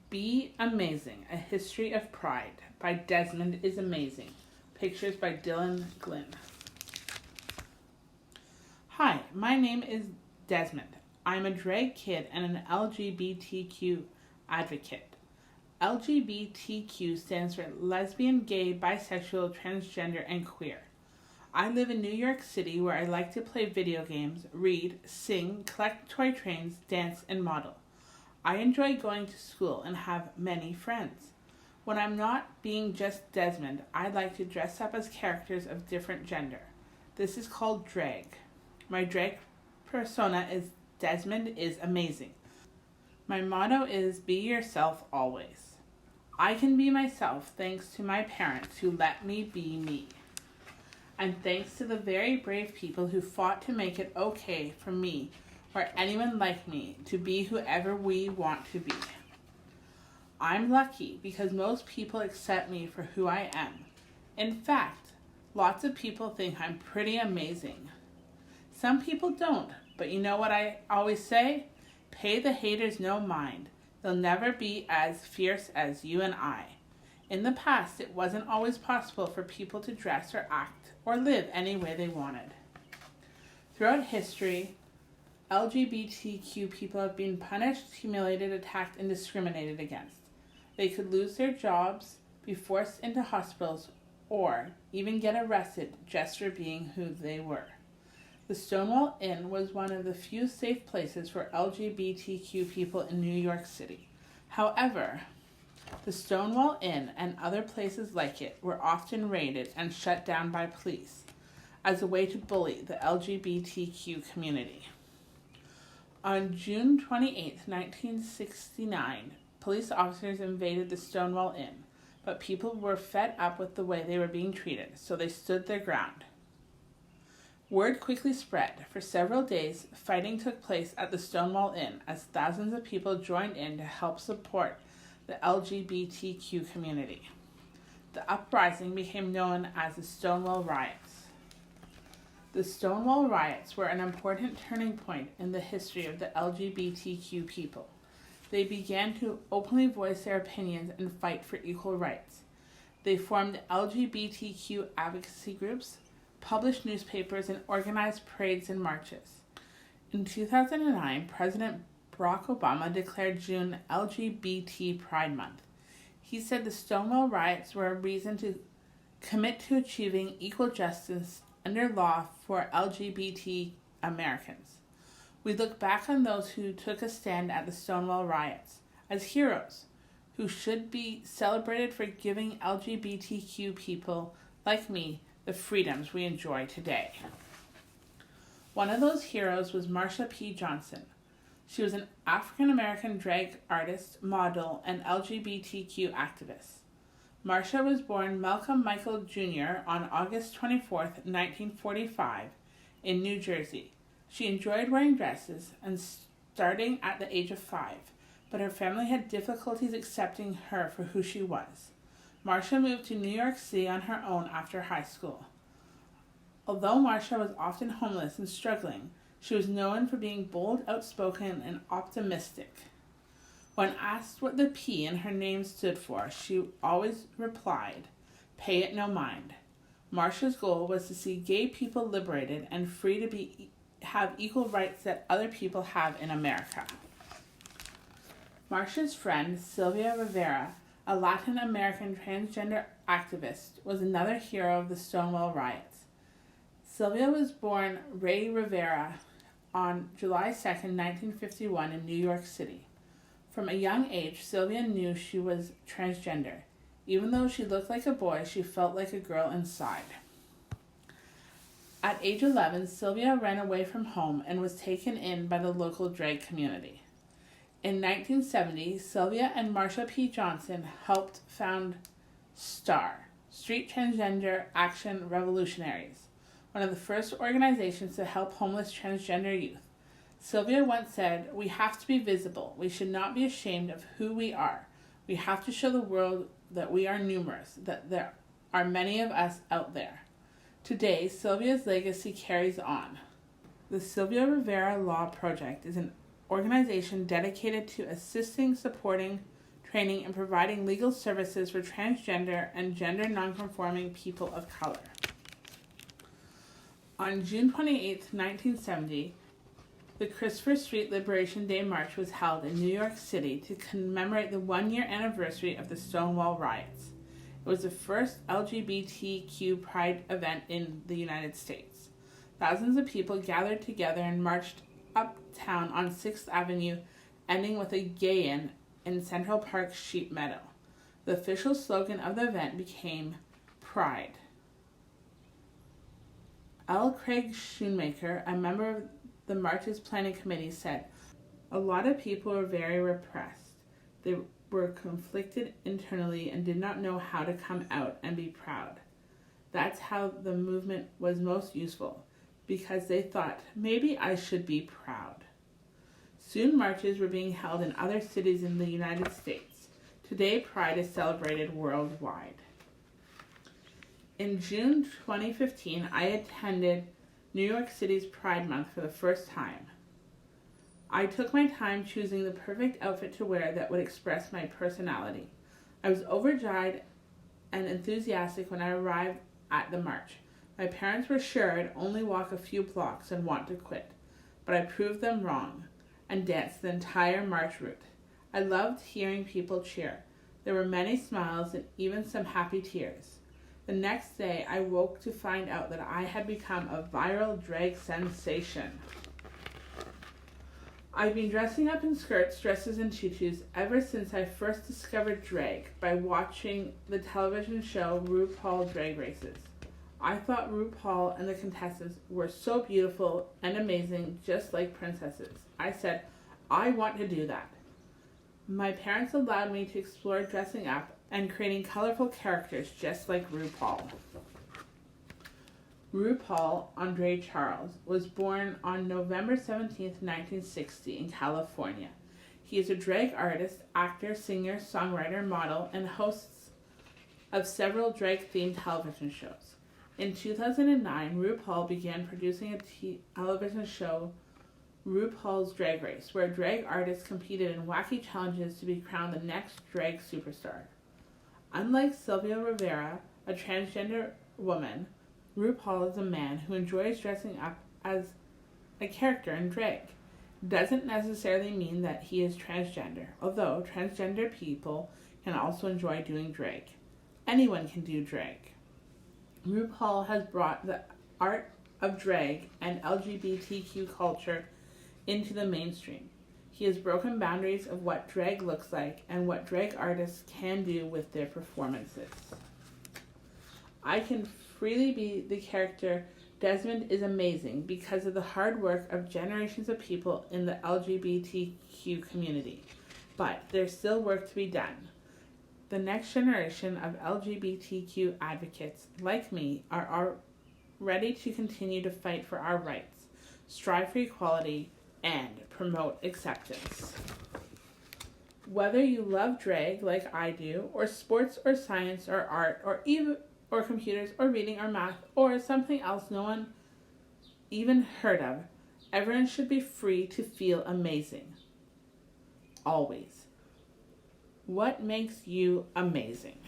Be Amazing, A History of Pride by Desmond is Amazing. Pictures by Dylan Glynn. Hi, my name is Desmond. I'm a drag kid and an LGBTQ advocate. LGBTQ stands for lesbian, gay, bisexual, transgender, and queer. I live in New York City where I like to play video games, read, sing, collect toy trains, dance, and model. I enjoy going to school and have many friends. When I'm not being just Desmond, I like to dress up as characters of different gender. This is called drag. My drag persona is Desmond is Amazing. My motto is be yourself always. I can be myself thanks to my parents who let me be me. And thanks to the very brave people who fought to make it okay for me or anyone like me to be whoever we want to be. I'm lucky because most people accept me for who I am. In fact, lots of people think I'm pretty amazing. Some people don't, but you know what I always say? Pay the haters no mind. They'll never be as fierce as you and I. In the past, it wasn't always possible for people to dress or act or live any way they wanted. Throughout history, LGBTQ people have been punished, humiliated, attacked, and discriminated against. They could lose their jobs, be forced into hospitals, or even get arrested just for being who they were. The Stonewall Inn was one of the few safe places for LGBTQ people in New York City. However, the Stonewall Inn and other places like it were often raided and shut down by police as a way to bully the LGBTQ community. On June 28, 1969, police officers invaded the Stonewall Inn, but people were fed up with the way they were being treated, so they stood their ground. Word quickly spread. For several days, fighting took place at the Stonewall Inn as thousands of people joined in to help support the LGBTQ community. The uprising became known as the Stonewall Riots. The Stonewall Riots were an important turning point in the history of the LGBTQ people. They began to openly voice their opinions and fight for equal rights. They formed LGBTQ advocacy groups, published newspapers, and organized parades and marches. In 2009, President Barack Obama declared June LGBT Pride Month. He said the Stonewall Riots were a reason to commit to achieving equal justice under law for LGBT Americans. We look back on those who took a stand at the Stonewall Riots as heroes who should be celebrated for giving LGBTQ people like me the freedoms we enjoy today. One of those heroes was Marsha P. Johnson. She was an African-American drag artist, model, and LGBTQ activist. Marsha was born Malcolm Michael Jr. on August 24, 1945, in New Jersey. She enjoyed wearing dresses and starting at the age of 5, but her family had difficulties accepting her for who she was. Marsha moved to New York City on her own after high school. Although Marsha was often homeless and struggling, she was known for being bold, outspoken, and optimistic. When asked what the P in her name stood for, she always replied, "Pay it no mind." Marsha's goal was to see gay people liberated and free to have equal rights that other people have in America. Marsha's friend, Sylvia Rivera, a Latin American transgender activist, was another hero of the Stonewall Riots. Sylvia was born Ray Rivera on July 2, 1951 in New York City. From a young age, Sylvia knew she was transgender. Even though she looked like a boy, she felt like a girl inside. At age 11, Sylvia ran away from home and was taken in by the local drag community. In 1970, Sylvia and Marsha P. Johnson helped found STAR, Street Transgender Action Revolutionaries, one of the first organizations to help homeless transgender youth. Sylvia once said, "We have to be visible. We should not be ashamed of who we are. We have to show the world that we are numerous, that there are many of us out there." Today, Sylvia's legacy carries on. The Sylvia Rivera Law Project is an organization dedicated to assisting, supporting training, and providing legal services for transgender and gender nonconforming people of color. On June 28, 1970, the Christopher Street Liberation Day March was held in New York City to commemorate the one-year anniversary of the Stonewall riots. It was the first LGBTQ pride event in the United States. Thousands of people gathered together and marched uptown on 6th Avenue, ending with a gay-in Central Park Sheep Meadow. The official slogan of the event became Pride. L. Craig Schoonmaker, a member of the March's planning committee, said, "A lot of people were very repressed. They were conflicted internally and did not know how to come out and be proud. That's how the movement was most useful, because they thought, maybe I should be proud." Soon marches were being held in other cities in the United States. Today, Pride is celebrated worldwide. In June 2015, I attended New York City's Pride Month for the first time. I took my time choosing the perfect outfit to wear that would express my personality. I was overjoyed and enthusiastic when I arrived at the march. My parents were sure I'd only walk a few blocks and want to quit, but I proved them wrong and danced the entire march route. I loved hearing people cheer. There were many smiles and even some happy tears. The next day, I woke to find out that I had become a viral drag sensation. I've been dressing up in skirts, dresses, and tutus ever since I first discovered drag by watching the television show RuPaul Drag Races. I thought RuPaul and the contestants were so beautiful and amazing, just like princesses. I said, I want to do that. My parents allowed me to explore dressing up and creating colorful characters just like RuPaul. RuPaul Andre Charles was born on November 17, 1960 in California. He is a drag artist, actor, singer, songwriter, model, and host of several drag-themed television shows. In 2009, RuPaul began producing a television show, RuPaul's Drag Race, where drag artists competed in wacky challenges to be crowned the next drag superstar. Unlike Sylvia Rivera, a transgender woman, RuPaul is a man who enjoys dressing up as a character in drag. Doesn't necessarily mean that he is transgender, although transgender people can also enjoy doing drag. Anyone can do drag. RuPaul has brought the art of drag and LGBTQ culture into the mainstream. He has broken boundaries of what drag looks like and what drag artists can do with their performances. I can freely be the character Desmond is amazing because of the hard work of generations of people in the LGBTQ community. But there's still work to be done. The next generation of LGBTQ advocates, like me, are ready to continue to fight for our rights, strive for equality, and promote acceptance. Whether you love drag like I do, or sports or science or art or computers or reading or math or something else no one even heard of, everyone should be free to feel amazing. Always. What makes you amazing?